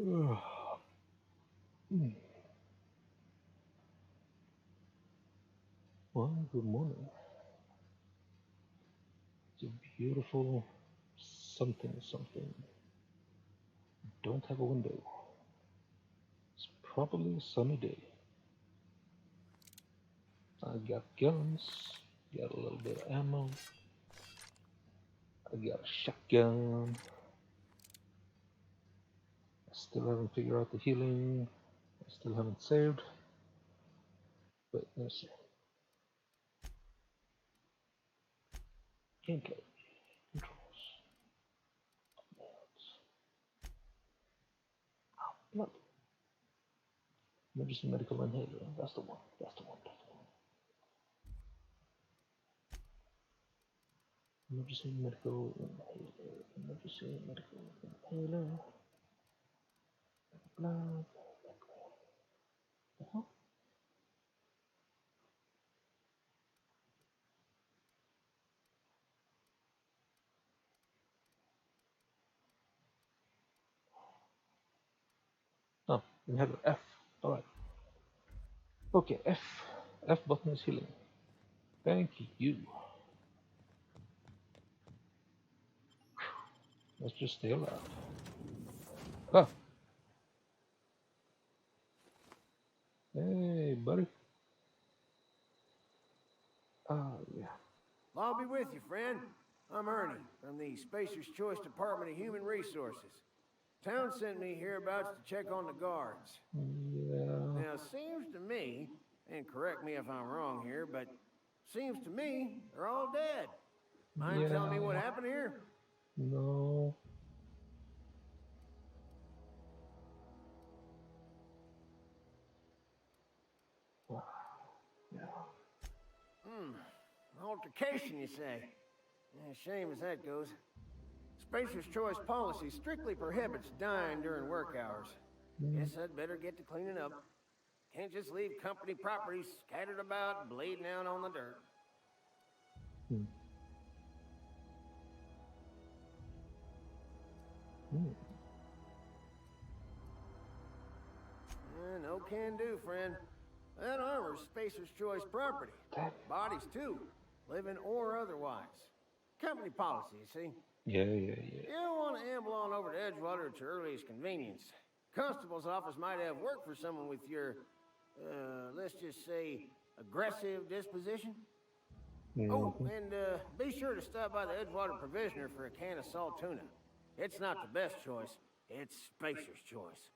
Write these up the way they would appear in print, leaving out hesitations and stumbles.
Well, good morning. It's a beautiful something. Don't have a window. It's probably a sunny day. I got guns, got a little bit of ammo. I got a shotgun. I still haven't figured out the healing. I still haven't saved. But let's see. Gameplay. Controls. Oh, blood. Emergency medical inhaler. That's the one. Emergency medical inhaler. Blood. The hell? Oh, inhaler F. Alright. Okay, F. F button is healing. Thank you. Let's just stay alive. Ah. Hey, buddy. Yeah. I'll be with you, friend. I'm Ernie from the Spacer's Choice Department of Human Resources. Town sent me hereabouts to check on the guards. Yeah. Now, seems to me, and correct me if I'm wrong here, but seems to me they're all dead. Mind telling me what happened here? No. Yeah. Altercation, you say? Yeah, shame as that goes. Spacer's Choice policy strictly prohibits dying during work hours. Guess I'd better get to cleaning up. Can't just leave company property scattered about, bleeding out on the dirt. No can do, friend. That armor's Spacer's Choice property. Bodies, too. Living or otherwise. Company policy, you see? Yeah. You don't want to amble on over to Edgewater at your earliest convenience. Constable's office might have work for someone with your, let's just say, aggressive disposition. Oh, and be sure to stop by the Edgewater Provisioner for a can of salt tuna. It's not the best choice. It's Spacer's Choice.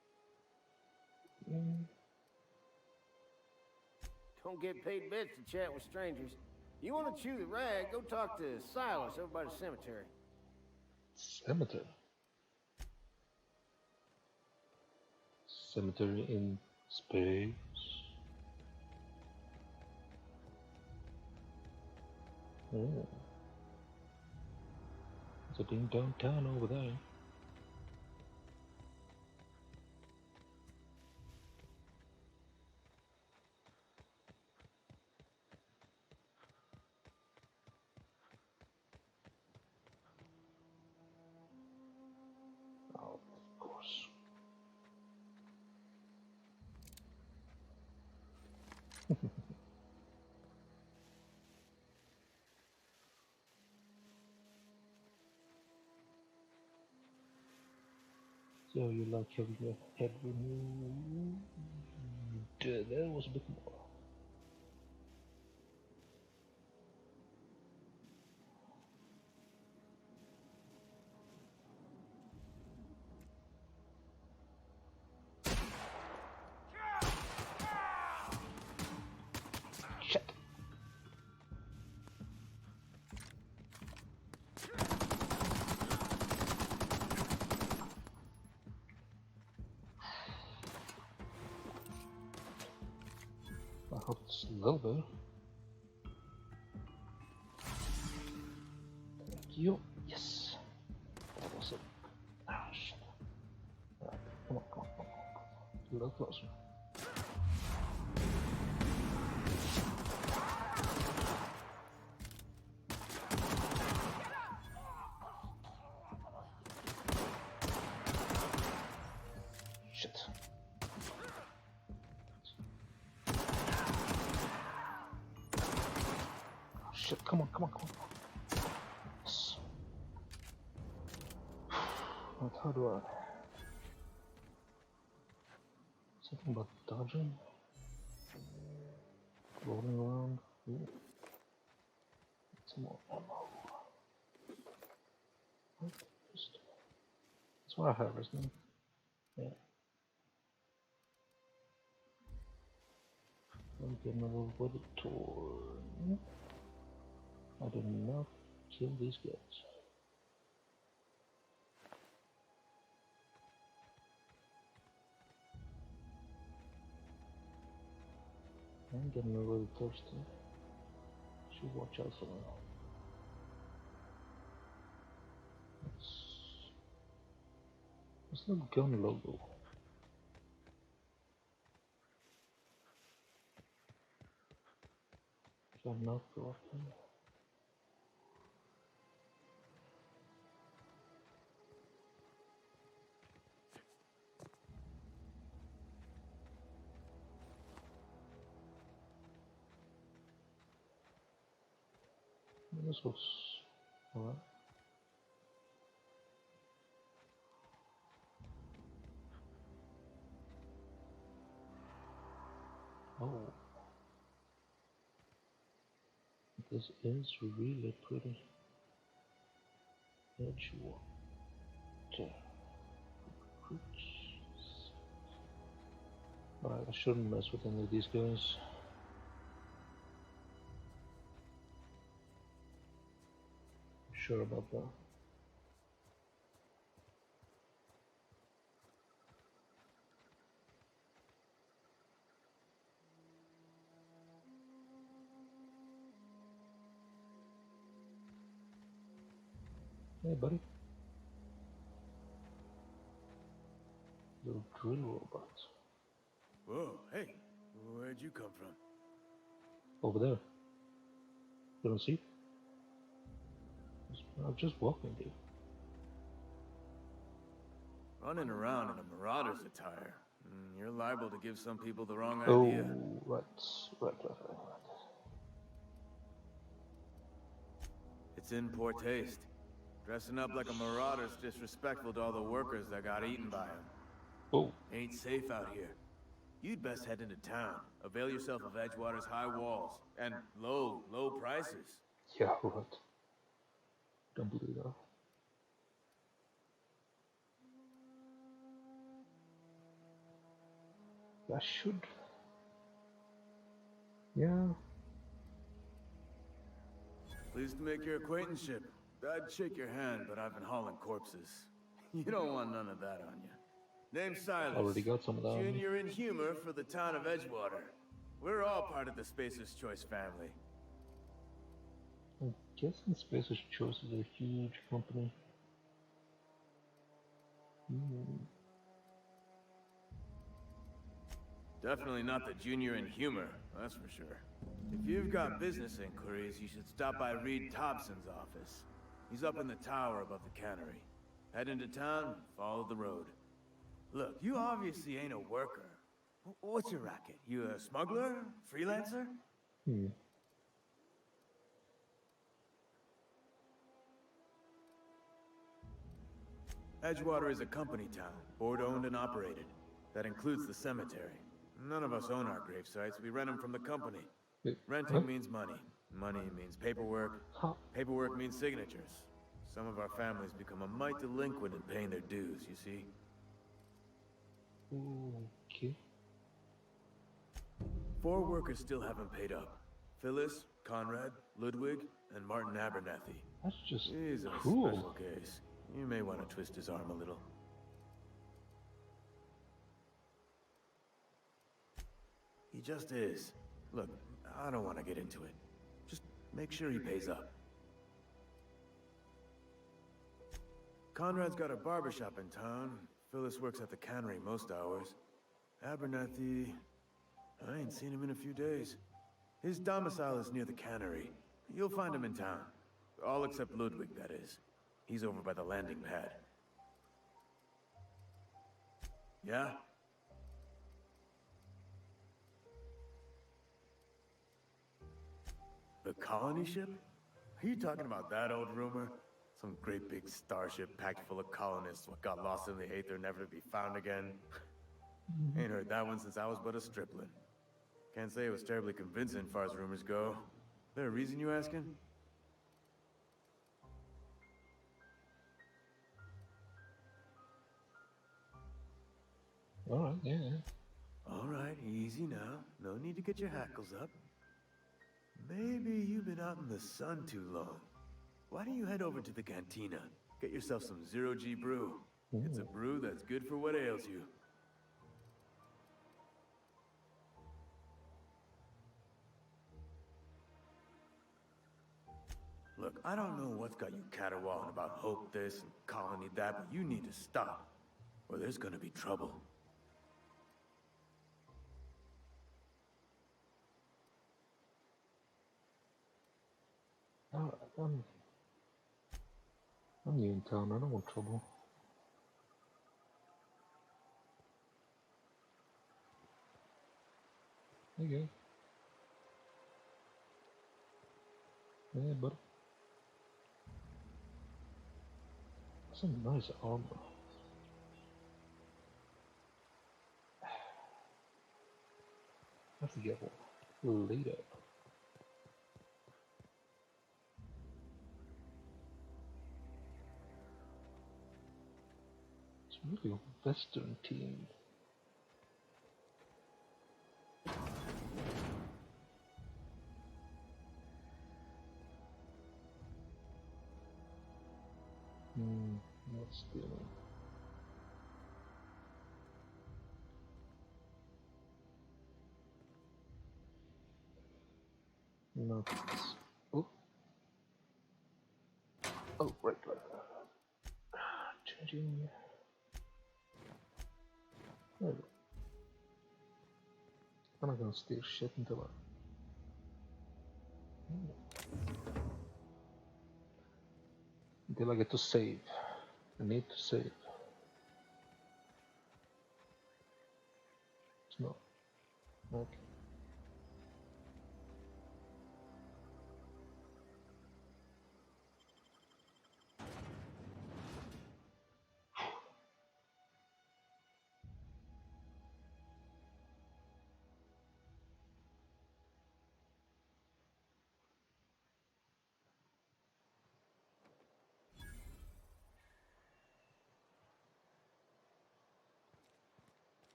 Don't get paid bits to chat with strangers. You want to chew the rag, go talk to Silas over by the cemetery. Cemetery in space. Oh. It's a thing downtown over there. Oh, of course. So you like having your head removed? There was a bit more. Shit. I hope it's a little bit. Thank you. Yes. That was it. Ah, shit. Alright, come on. A little closer. shit, come on, come on, come on. Yes. Right, how do I... Something about dodging? Rolling around? Ooh. Some more ammo. That's what I have, isn't it? Yeah. I'm getting a little bit torn. I did not kill these guys. I'm getting a little thirsty. Should watch out for them. What's the gun logo? Should I not go up there? This was alright. Oh, this is really pretty. Edgewater. Alright, I shouldn't mess with any of these guys. I'm sure about that. Hey, buddy. Little drill robots. Whoa, hey, where'd you come from? Over there. You don't see? I'm just walking, dude. Running around in a marauder's attire. You're liable to give some people the wrong Oh, idea. right. It's in poor taste. Dressing up like a marauder's disrespectful to all the workers that got eaten by him. Oh, Ain't safe out here. You'd best head into town. Avail yourself of Edgewater's high walls and low prices. yeah, right. Don't believe that. I should. Yeah. Pleased to make your acquaintanceship. I'd shake your hand, but I've been hauling corpses. You don't want none of that on you. Name's Silas. Already got some of that on me. Junior in humor for the town of Edgewater. We're all part of the Spacer's Choice family. I'm guessing Spacer's Choice is a huge company. Definitely not the junior in humor, that's for sure. If you've got business inquiries, you should stop by Reed Thompson's office. He's up in the tower above the cannery. Head into town, follow the road. Look, you obviously ain't a worker. What's your racket? You a smuggler? Freelancer? Edgewater is a company town, board-owned and operated. That includes the cemetery. None of us own our grave sites, we rent them from the company. Renting means money. Money means paperwork. Paperwork means signatures. Some of our families become a mite delinquent in paying their dues, you see? Okay. 4 workers still haven't paid up. Phyllis, Conrad, Ludwig, and Martin Abernathy. That's just He's a cool. special case. You may want to twist his arm a little. He just is. Look, I don't want to get into it. Just make sure he pays up. Conrad's got a barbershop in town. Phyllis works at the cannery most hours. Abernathy... I ain't seen him in a few days. His domicile is near the cannery. You'll find him in town. All except Ludwig, that is. He's over by the landing pad. Yeah? The colony ship? Are you talking about that old rumor? Some great big starship packed full of colonists what got lost in the aether never to be found again? Ain't heard that one since I was but a stripling. Can't say it was terribly convincing as far as rumors go. There a reason you asking? Alright, yeah. Alright, easy now. No need to get your hackles up. Maybe you've been out in the sun too long. Why don't you head over to the cantina? Get yourself some zero-G brew. It's a brew that's good for what ails you. Look, I don't know what's got you caterwauling about hope this and colony that, but you need to stop, or there's gonna be trouble. I'm new in town, I don't want trouble. There you go. Yeah, buddy. Some nice armor. I have to get one later. It's really a Western team. Not stealing. Not this. Oh. Oh, right. Changing. There we go. I'm not gonna steal shit until I get to save. I need to save. It's not. Okay.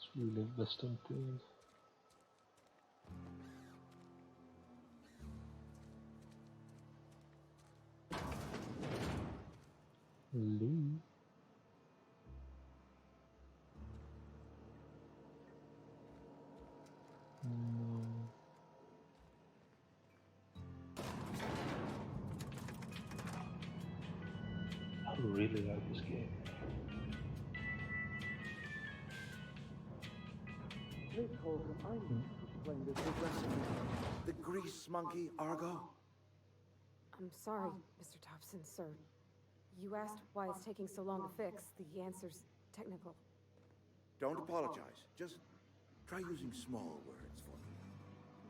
It's really Western thing. Lee. I really like this game. Please, Holcomb, I need to explain this aggressively. The grease monkey, Argo? I'm sorry, Mr. Thompson, sir. You asked why it's taking so long to fix. The answer's technical. Don't apologize. Just try using small words for me.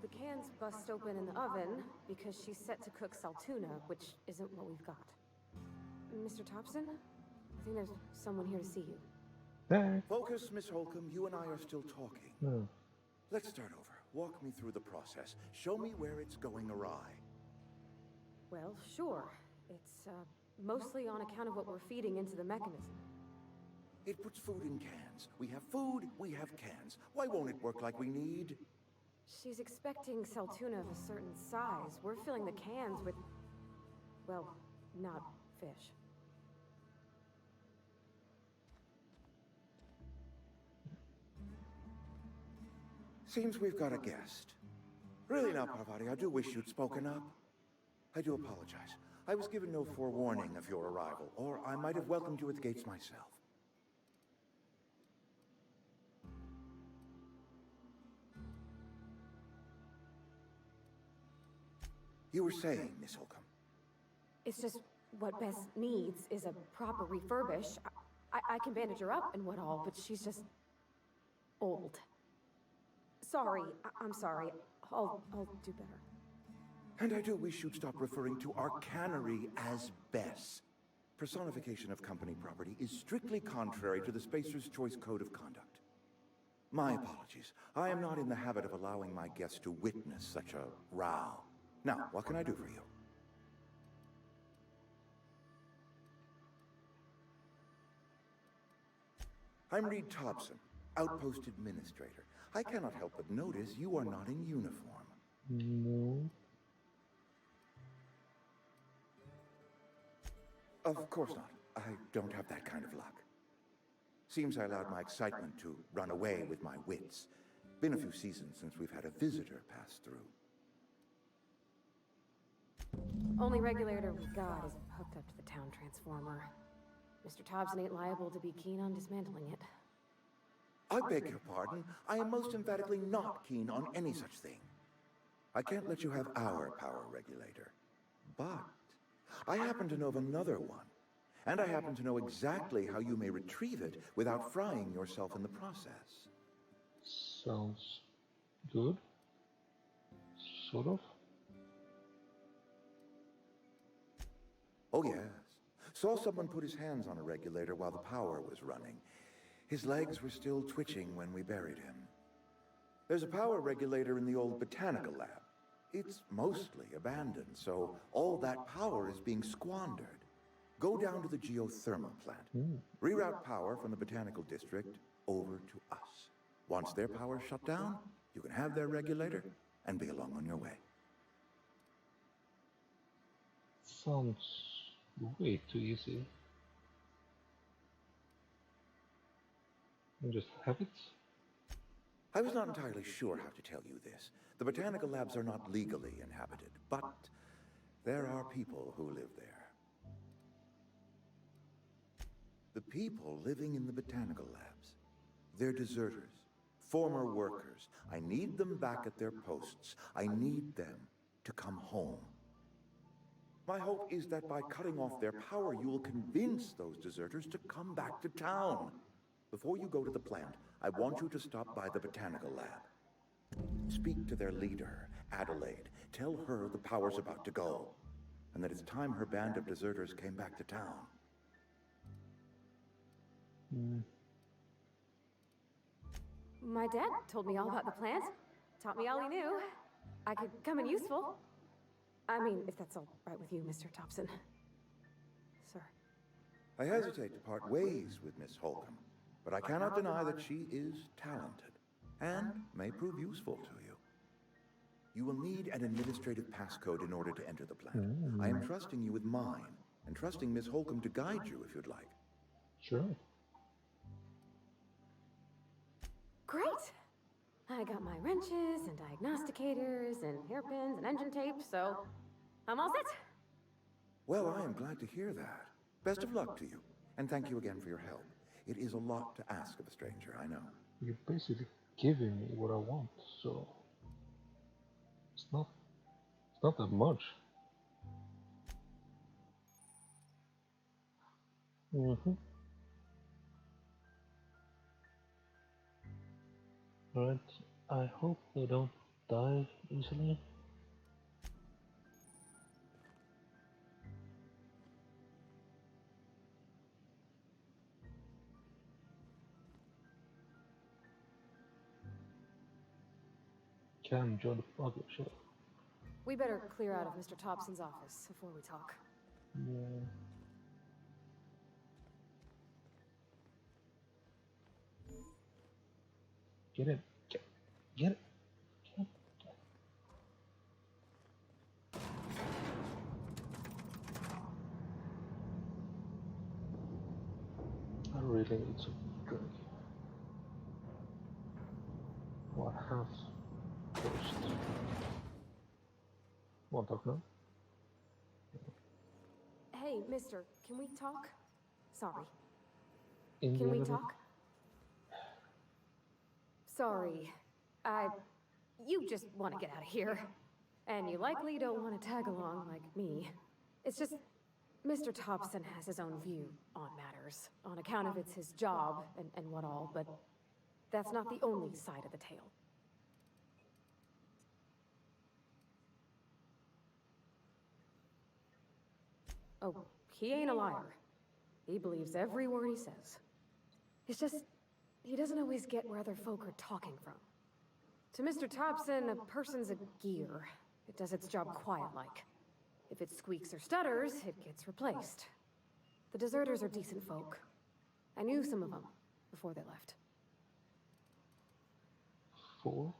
The cans bust open in the oven because she's set to cook saltuna, which isn't what we've got. Mr. Thompson? I think there's someone here to see you. Hey. Focus, Miss Holcomb. You and I are still talking. No. Let's start over. Walk me through the process. Show me where it's going awry. Well, sure. It's, mostly on account of what we're feeding into the mechanism. It puts food in cans. We have food, we have cans. Why won't it work like we need? She's expecting saltuna of a certain size. We're filling the cans with, well, not fish. Seems we've got a guest. Really now, Parvati, I do wish you'd spoken up. I do apologize. I was given no forewarning of your arrival, or I might have welcomed you at the gates myself. You were saying, Miss Holcomb. It's just what Bess needs is a proper refurbish. I can bandage her up and what all, but she's just old. Sorry, I'm sorry. I'll do better. And I do wish you'd stop referring to our cannery as Bess. Personification of company property is strictly contrary to the Spacer's Choice Code of Conduct. My apologies. I am not in the habit of allowing my guests to witness such a row. Now, what can I do for you? I'm Reed Thompson, Outpost Administrator. I cannot help but notice you are not in uniform. No. Of course not. I don't have that kind of luck. Seems I allowed my excitement to run away with my wits. Been a few seasons since we've had a visitor pass through. Only regulator we got is hooked up to the town transformer. Mr. Thompson ain't liable to be keen on dismantling it. I beg your pardon. I am most emphatically not keen on any such thing. I can't let you have our power regulator. But I happen to know of another one. And I happen to know exactly how you may retrieve it without frying yourself in the process. Sounds good. Sort of. Oh, yes. Saw someone put his hands on a regulator while the power was running. His legs were still twitching when we buried him. There's a power regulator in the old botanical lab. It's mostly abandoned, so all that power is being squandered. Go down to the geothermal plant. Reroute power from the botanical district over to us. Once their power's shut down, you can have their regulator and be along on your way. Sounds way too easy. And just have it? I was not entirely sure how to tell you this. The botanical labs are not legally inhabited, but there are people who live there. The people living in the botanical labs, they're deserters, former workers. I need them back at their posts. I need them to come home. My hope is that by cutting off their power, you will convince those deserters to come back to town. Before you go to the plant, I want you to stop by the botanical lab. Speak to their leader, Adelaide. Tell her the power's about to go, and that it's time her band of deserters came back to town. My dad told me all about the plant. Taught me all he knew. I could come in useful. I mean, if that's all right with you, Mr. Thompson. Sir. I hesitate to part ways with Miss Holcomb, but I cannot deny that she is talented and may prove useful to you. You will need an administrative passcode in order to enter the plant. I am trusting you with mine, and trusting Miss Holcomb to guide you if you'd like. Sure. Great! I got my wrenches and diagnosticators and hairpins and engine tape, so I'm all set. Well, I am glad to hear that. Best of luck to you, and thank you again for your help. It is a lot to ask of a stranger, I know. You're basically giving me what I want, so it's not that much. Alright, I hope they don't die easily. Can join the other show. We better clear out of Mr. Thompson's office before we talk. Yeah. Get it. Get it. I really need some drink. I have first. Want to talk now? Hey, mister, can we talk? Sorry. In the Can we elevator? talk? Sorry. You just want to get out of here. And you likely don't want to tag along like me. It's just, Mr. Thompson has his own view on matters, on account of it's his job and what all, but that's not the only side of the tale. Oh, he ain't a liar. He believes every word he says. It's just, he doesn't always get where other folk are talking from. To Mr. Thompson, a person's a gear. It does its job quiet-like. If it squeaks or stutters, it gets replaced. The deserters are decent folk. I knew some of them before they left. 4.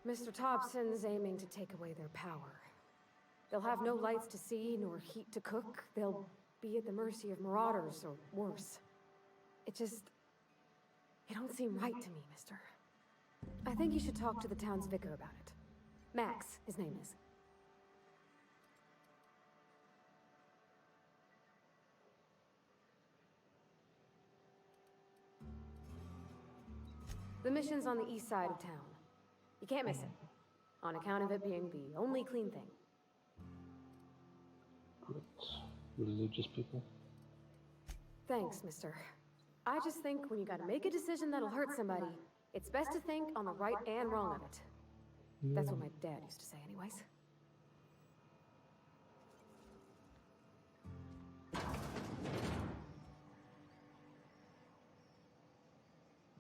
Mr. Thompson's aiming to take away their power. They'll have no lights to see, nor heat to cook. They'll be at the mercy of marauders, or worse. It don't seem right to me, mister. I think you should talk to the town's vicar about it. Max, his name is. The mission's on the east side of town. You can't miss it, on account of it being the only clean thing. Good. Religious people. Thanks, mister. I just think when you gotta make a decision that'll hurt somebody, it's best to think on the right and wrong of it. That's what my dad used to say anyways.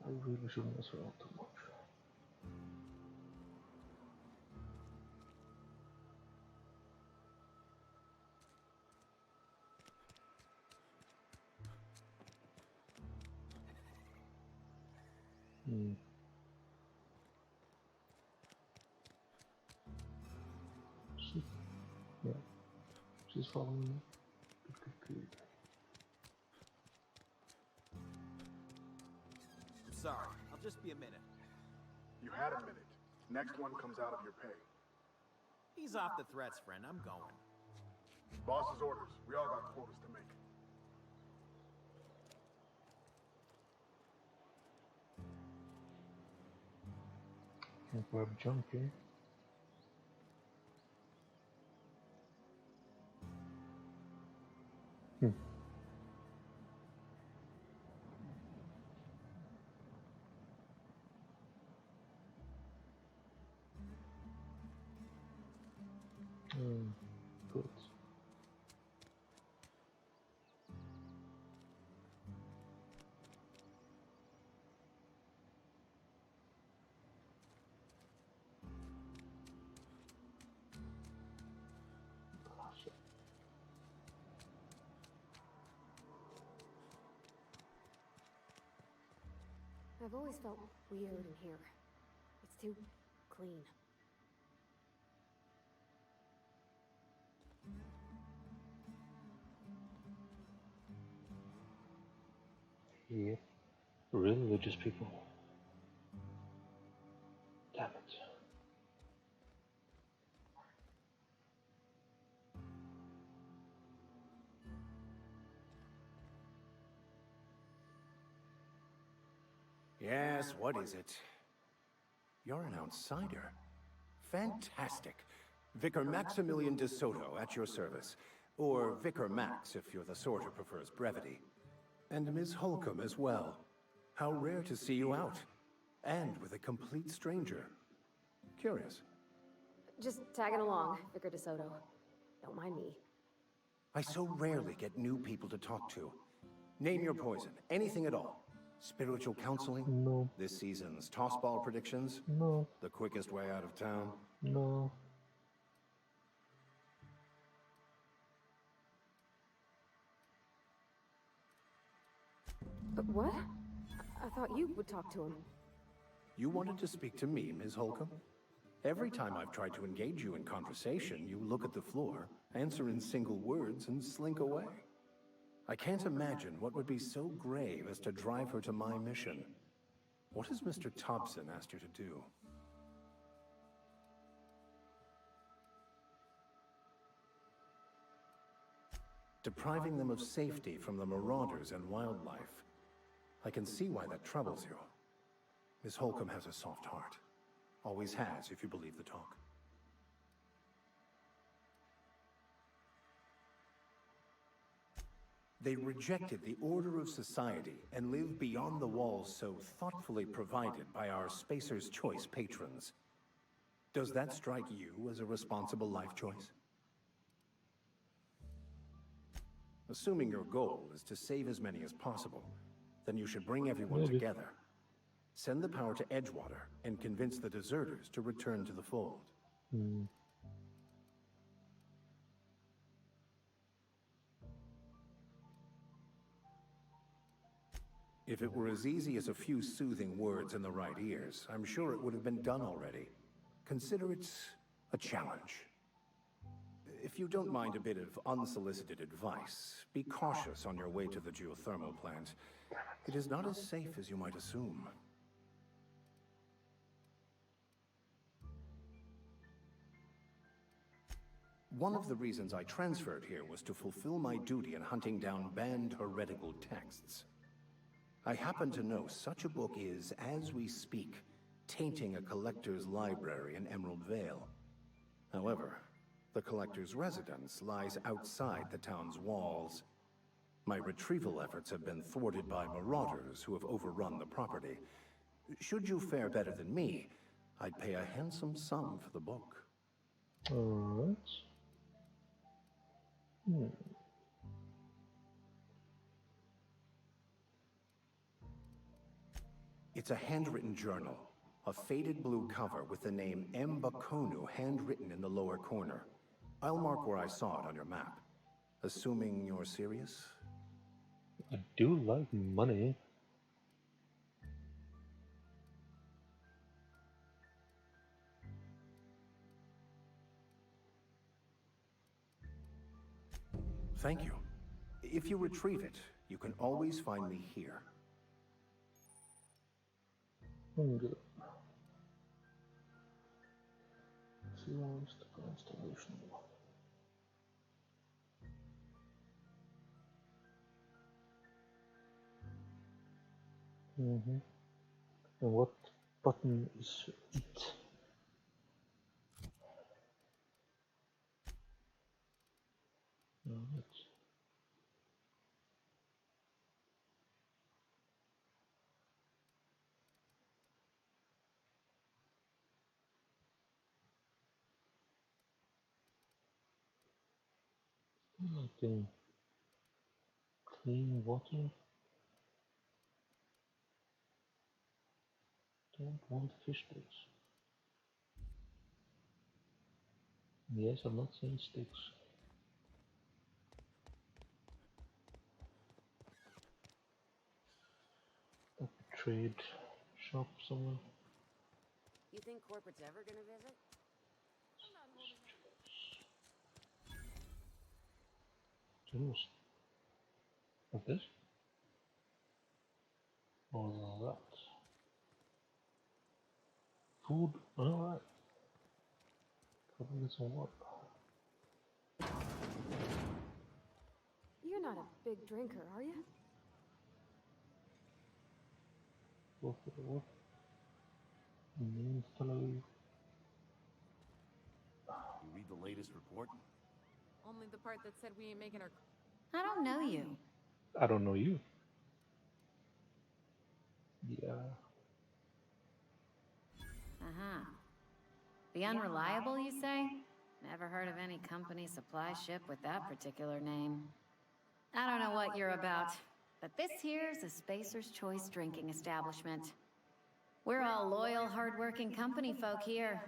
I really shouldn't mess around too much. Yeah, she's following me. Good. I'm sorry, I'll just be a minute. You had a minute. Next one comes out of your pay. Ease off the threats, friend. I'm going. Boss's orders. We all got quotas to make. Can't grab junk here. Good. I've always felt weird in here. It's too clean. Yeah, religious people. Damn it. Yes, what is it? You're an outsider. Fantastic. Vicar Maximilian de Soto, at your service. Or Vicar Max, if you're the sort who prefers brevity. And Ms. Holcomb as well. How rare to see you out. And with a complete stranger. Curious. Just tagging along, Vicar DeSoto. Don't mind me. I so rarely get new people to talk to. Name your poison, anything at all. Spiritual counseling? No. This season's tossball predictions? No. The quickest way out of town? No. But what? I thought you would talk to him. You wanted to speak to me, Ms. Holcomb? Every time I've tried to engage you in conversation, you look at the floor, answer in single words, and slink away. I can't imagine what would be so grave as to drive her to my mission. What has Mr. Thompson asked you to do? Depriving them of safety from the marauders and wildlife. I can see why that troubles you. Miss Holcomb has a soft heart. Always has, if you believe the talk. They rejected the order of society and live beyond the walls so thoughtfully provided by our Spacer's Choice patrons. Does that strike you as a responsible life choice? Assuming your goal is to save as many as possible, then you should bring everyone together. Send the power to Edgewater and convince the deserters to return to the fold. If it were as easy as a few soothing words in the right ears, I'm sure it would have been done already. Consider it a challenge. If you don't mind a bit of unsolicited advice, be cautious on your way to the geothermal plant. It is not as safe as you might assume. One of the reasons I transferred here was to fulfill my duty in hunting down banned heretical texts. I happen to know such a book is, as we speak, tainting a collector's library in Emerald Vale. However, the collector's residence lies outside the town's walls. My retrieval efforts have been thwarted by marauders who have overrun the property. Should you fare better than me, I'd pay a handsome sum for the book. Alright. It's a handwritten journal. A faded blue cover with the name M. Bakonu handwritten in the lower corner. I'll mark where I saw it on your map. Assuming you're serious? I do like money. Thank you. If you retrieve it, you can always find me here. Good. The constellation. And what button is it? Alright. Okay. Clean water. Don't want fish sticks. Yes, I'm not saying sticks. A trade shop somewhere. You think corporate's ever gonna visit? Juice. What's this? Alright. Food. Alright. Probably get some water. You're not a big drinker, are you? Go for the water. Main fellow. You read the latest report? Only the part that said we ain't making our... I don't know you. I don't know you. Yeah. Uh-huh. The Unreliable, you say? Never heard of any company supply ship with that particular name. I don't know what you're about, but this here's a Spacer's Choice drinking establishment. We're all loyal, hard-working company folk here.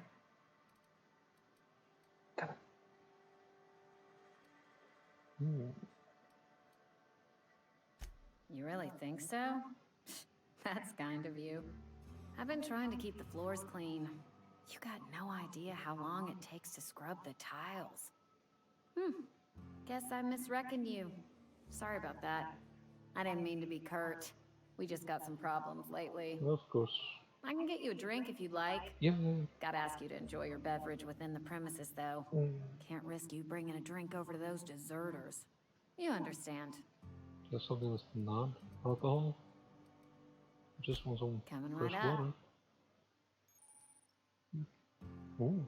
You really think so? That's kind of you. I've been trying to keep the floors clean. You got no idea how long it takes to scrub the tiles. Guess I misreckoned you. Sorry about that. I didn't mean to be curt. We just got some problems lately. Of course. I can get you a drink if you'd like. Yeah. Gotta ask you to enjoy your beverage within the premises, though. Can't risk you bringing a drink over to those deserters. You understand. There's something that's non-alcohol. Just want some Coming fresh right up. water. Ooh.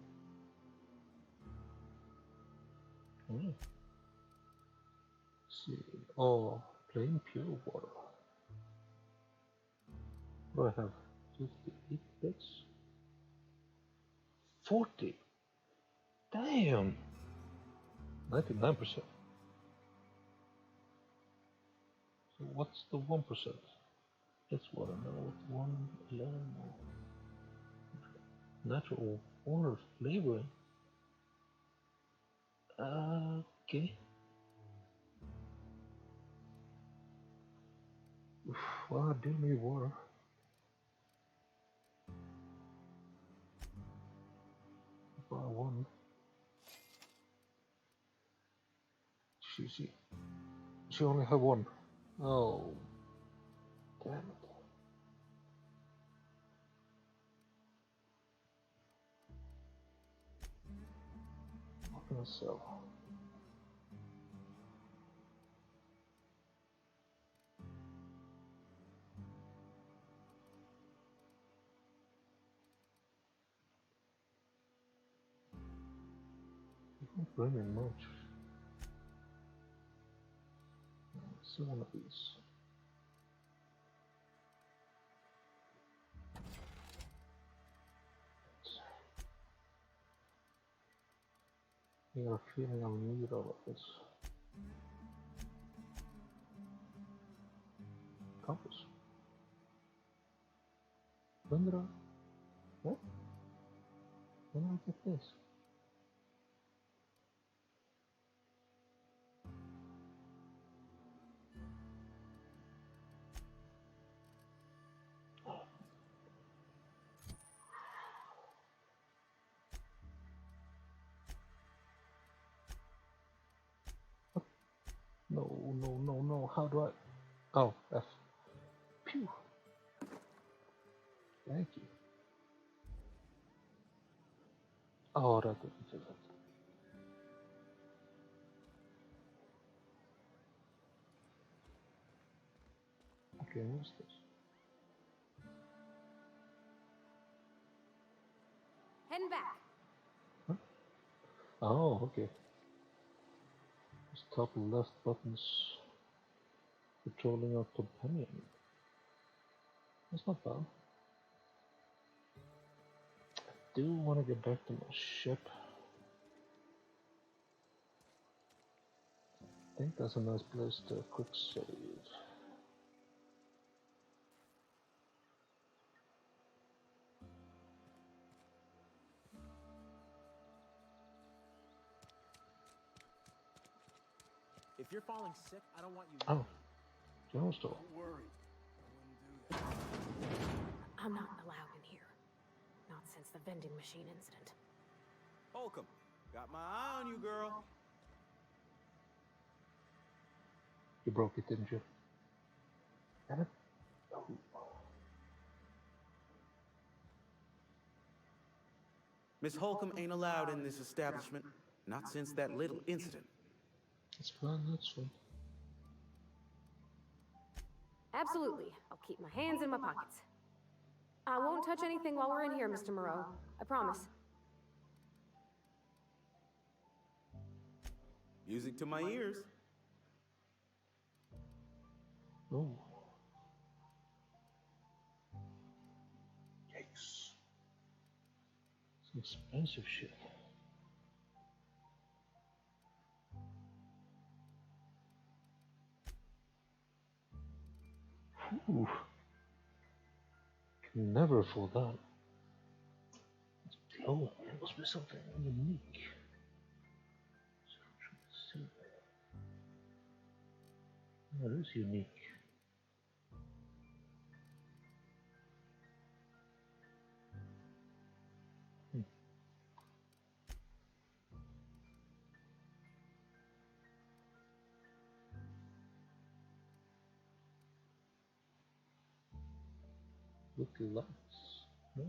Mm. See. Oh, plain pure water. What do I have? 58 bits? 40? Damn! 99%. So what's the 1%? That's what I know. 111. Natural water flavoring. Okay. Well, I do need water. Buy one. She only had one. Oh, damn it. What can I sell? You don't bring in much. See one of these. I got a feeling I'll need all of this. Compass. When did I? What? When did I get this? No. How do I? Oh, F. Phew. Thank you. Oh, that didn't feel it. Okay, what's this? Heading back. Huh? Oh, okay. Just top left buttons. Patrolling our companion. That's not bad. I do want to get back to my ship. I think that's a nice place to quick save. If you're falling sick, I don't want you. Oh, general store. Don't worry. I wouldn't do that. I'm not allowed in here. Not since the vending machine incident. Holcomb, got my eye on you, girl. You broke it, didn't you? Damn it. Oh. Miss Holcomb ain't allowed in this establishment. Not since that little incident. That's fine, that's fine. Absolutely. I'll keep my hands in my pockets. I won't touch anything while we're in here, Mr. Moreau. I promise. Music to my ears. Oh. Yikes. Some expensive shit. Ooh. Can never afford that. Oh, it must be something unique. That is unique. With lights. Nice.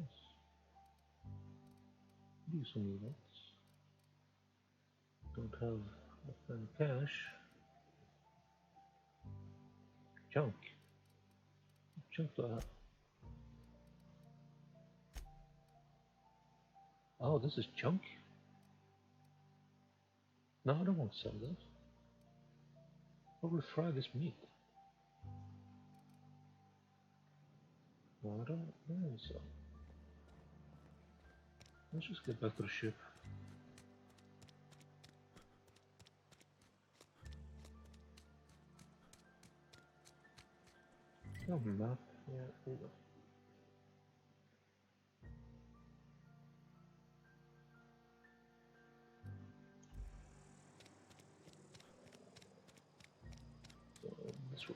Do some lights. Don't have any cash. Junk. Junk do I have? Oh, this is junk? No, I don't want to sell that. I will fry this meat. No, I don't want to sell. Let's just get back to the ship. No map. Yeah, hold on. So this way.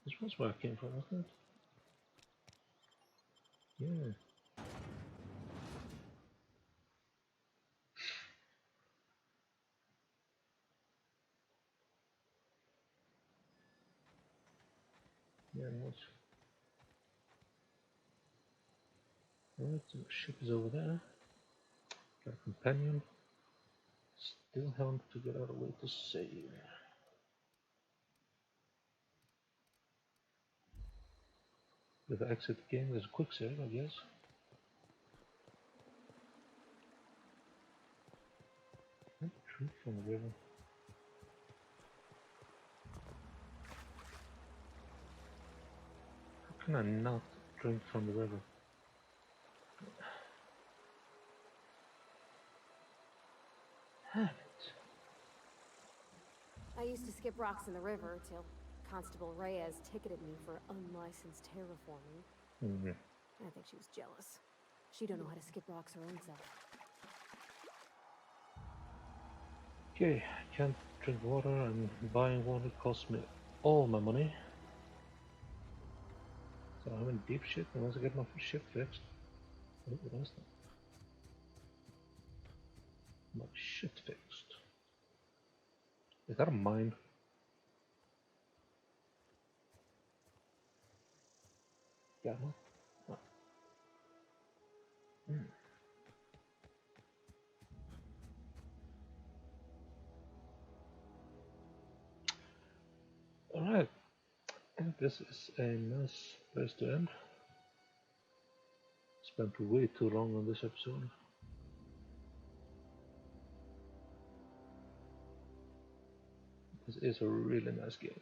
This was where I came from, wasn't it? Yeah. Yeah, it was. Alright, so the ship is over there. Got a companion. Still haven't figured out a way to save. If I exit the game, there's a quick save, I guess. Drink from the river. How can I not drink from the river? Damn it. I used to skip rocks in the river till Constable Reyes ticketed me for unlicensed terraforming. I think she was jealous. She don't know how to skip rocks her own self. Okay, can't drink water, and buying water costs me all my money. So I'm in deep shit unless I get my ship fixed. Oh, what is that? My shit fixed. Is that a mine? Yeah, no. Oh. Alright, I think this is a nice place to end. Spent way too long on this episode. This is a really nice game.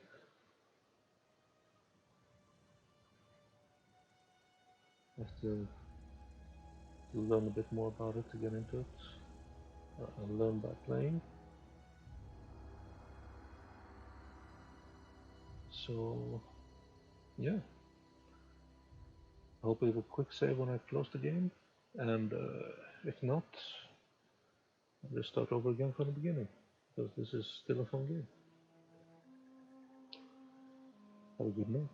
I have to learn a bit more about it to get into it. I learn by playing. So, yeah. I hope we have a quick save when I close the game. And if not, I'll just start over again from the beginning. Because this is still a fun game. Have a good night.